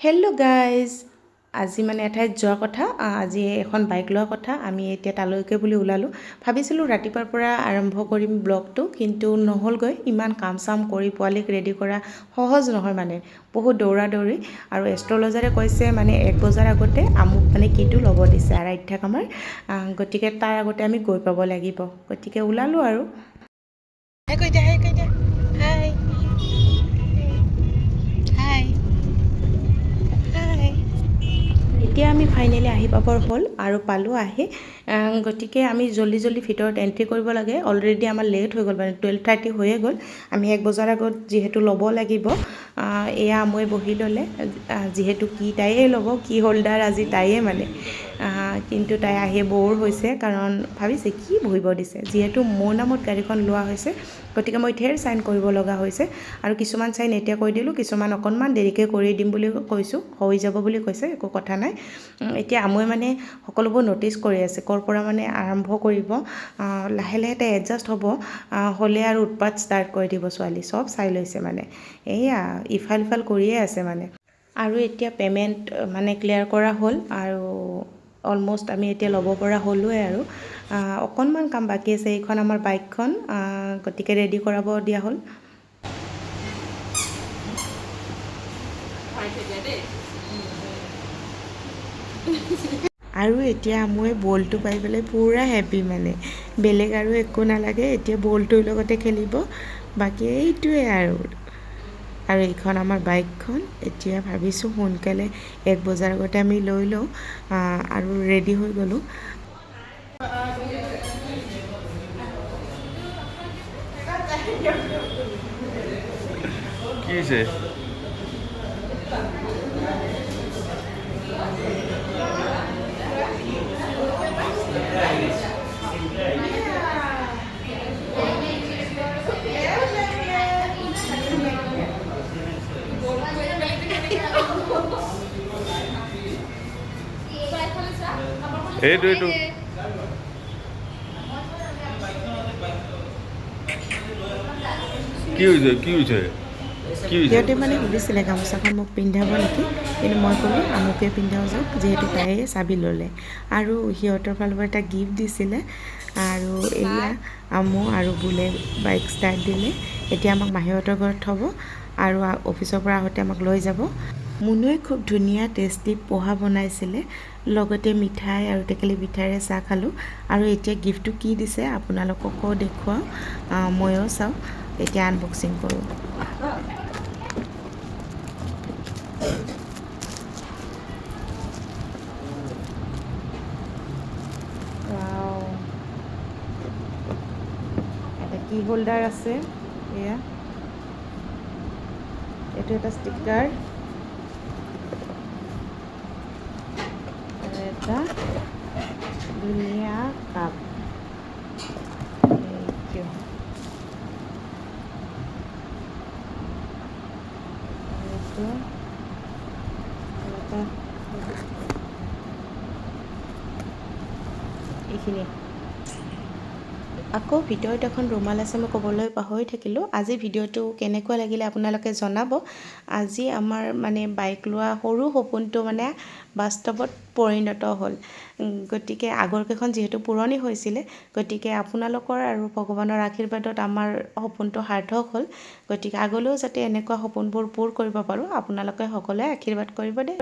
Hello' guys, আজি মানে এঠাইত যোৱাৰ কথা। আজি এখন বাইক লোৱাৰ কথা। আমি এতিয়া তালৈকে বুলি ওলালোঁ। ভাবিছিলোঁ ৰাতিপুৱাৰ পৰা আৰম্ভ কৰিম ব্লগটো, কিন্তু নহ'লগৈ। ইমান কাম চাম কৰি পোৱালীক ৰেডি কৰা সহজ নহয়, মানে বহুত দৌৰা দৌৰি। আৰু এষ্ট্ৰলজাৰে কৈছে মানে 1 বজাৰ আগতে আমুক মানে কিটো ল'ব দিছে, আৰাধ্যাক আমাৰ। গতিকে তাৰ আগতে আমি গৈ পাব লাগিব। গতিকে ওলালোঁ আৰু। এতিয়া আমি ফাইনেলি আহি পাবৰ হ'ল আৰু পালোঁ আহি। গতিকে আমি জল্দি ভিতৰত এণ্ট্ৰি কৰিব লাগে। অলৰেডি আমাৰ লেট হৈ গ'ল, মানে 12:30 হৈয়ে গ'ল। আমি 1 বজাৰ আগত যিহেতু ল'ব লাগিব। এয়া মই বহি ল'লে, যিহেতু তাইয়ে ল'ব, কি হোল্ডাৰ আজি তাইয়ে মানে। কিন্তু তাই আহি ব'ৰ হৈছে, কাৰণ ভাবিছে কি বহিব দিছে। যিহেতু মোৰ নামত গাড়ীখন লোৱা হৈছে, গতিকে মই ঢেৰ চাইন কৰিব লগা হৈছে। আৰু কিছুমান চাইন এতিয়া কৈ দিলোঁ, কিছুমান অকণমান দেৰিকৈ কৰি দিম বুলি কৈছোঁ। হৈ যাব বুলি কৈছে, একো কথা নাই। এতিয়া মই মানে সকলোবোৰ ন'টিচ কৰি আছে, ক'ৰ পৰা মানে আৰম্ভ কৰিব। লাহে লাহে তাই এডজাষ্ট হ'ব, হ'লে আৰু উৎপাত ষ্টাৰ্ট কৰি দিব। ছোৱালী চব চাই লৈছে মানে, এইয়া ইফাল সিফাল কৰিয়ে আছে মানে। আৰু এতিয়া পে'মেণ্ট মানে ক্লিয়াৰ কৰা হ'ল, আৰু অলম'ষ্ট আমি এতিয়া ল'ব পৰা হ'লোৱে আৰু। অকণমান কাম বাকী আছে। এইখন আমাৰ বাইকখন, গতিকে ৰেডি কৰাব দিয়া হ'ল। আৰু এতিয়া মই বলটো পাই পেলাই পূৰা হেপী মানে। বেলেগ আৰু একো নালাগে, এতিয়া বলটোৰ লগতে খেলিব। বাকী এইটোৱে আৰু এইখন আমাৰ বাইকখন। এতিয়া ভাবিছোঁ সোনকালে 1 বজাৰ আগতে আমি লৈ লওঁ, আৰু ৰেডি হৈ গ'লোঁ। কি হৈছে? এইটো কি হৈছে? সিহঁতে মানে সুধিছিলে গামোচাখন মোক পিন্ধাব নেকি, কিন্তু মই ক'লোঁ আমুকে পিন্ধাও যাওক, যিহেতু তাইয়ে চাবি ল'লে। আৰু সিহঁতৰ ফালৰ পৰা এটা গিফ্ট দিছিলে। আৰু এয়া আমু আৰু বুলে বাইক ষ্টাৰ্ট দিলে। এতিয়া আমাক মাহীহঁতৰ ঘৰত থ'ব, আৰু অফিচৰ পৰা আহোঁতে আমাক লৈ যাব। মুনুৱে খুব ধুনীয়া টেষ্টি পোহা বনাইছিলে, লগতে মিঠাই আৰু টেকেলি পিঠাৰে চাহ খালোঁ। আৰু এতিয়া গিফ্টটো কি দিছে আপোনালোককো দেখুৱাওঁ, ময়ো চাওঁ। এতিয়া আনবক্সিং কৰোঁ। এটা কি হোল্ডাৰ আছে, এয়া এইটো এটা ষ্টিকাৰ, আৰু এটা ধুনীয়া কাপ। এইখিনি আকৌ ভিডিঅ'ত এখন ৰুমাল আছে, মই ক'বলৈ পাহৰি থাকিলোঁ। আজি ভিডিঅ'টো কেনেকুৱা লাগিলে আপোনালোকে জনাব। আজি আমাৰ মানে বাইক লোৱা সৰু সপোনটো মানে বাস্তৱত পৰিণত হ'ল। গতিকে আগৰকেইখন যিহেতু পুৰণি হৈছিলে, গতিকে আপোনালোকৰ আৰু ভগৱানৰ আশীৰ্বাদত আমাৰ সপোনটো সাৰ্থক হ'ল। গতিকে আগলৈও যাতে এনেকুৱা সপোনবোৰ পূৰ কৰিব পাৰোঁ, আপোনালোকে সকলোৱে আশীৰ্বাদ কৰিব দেই।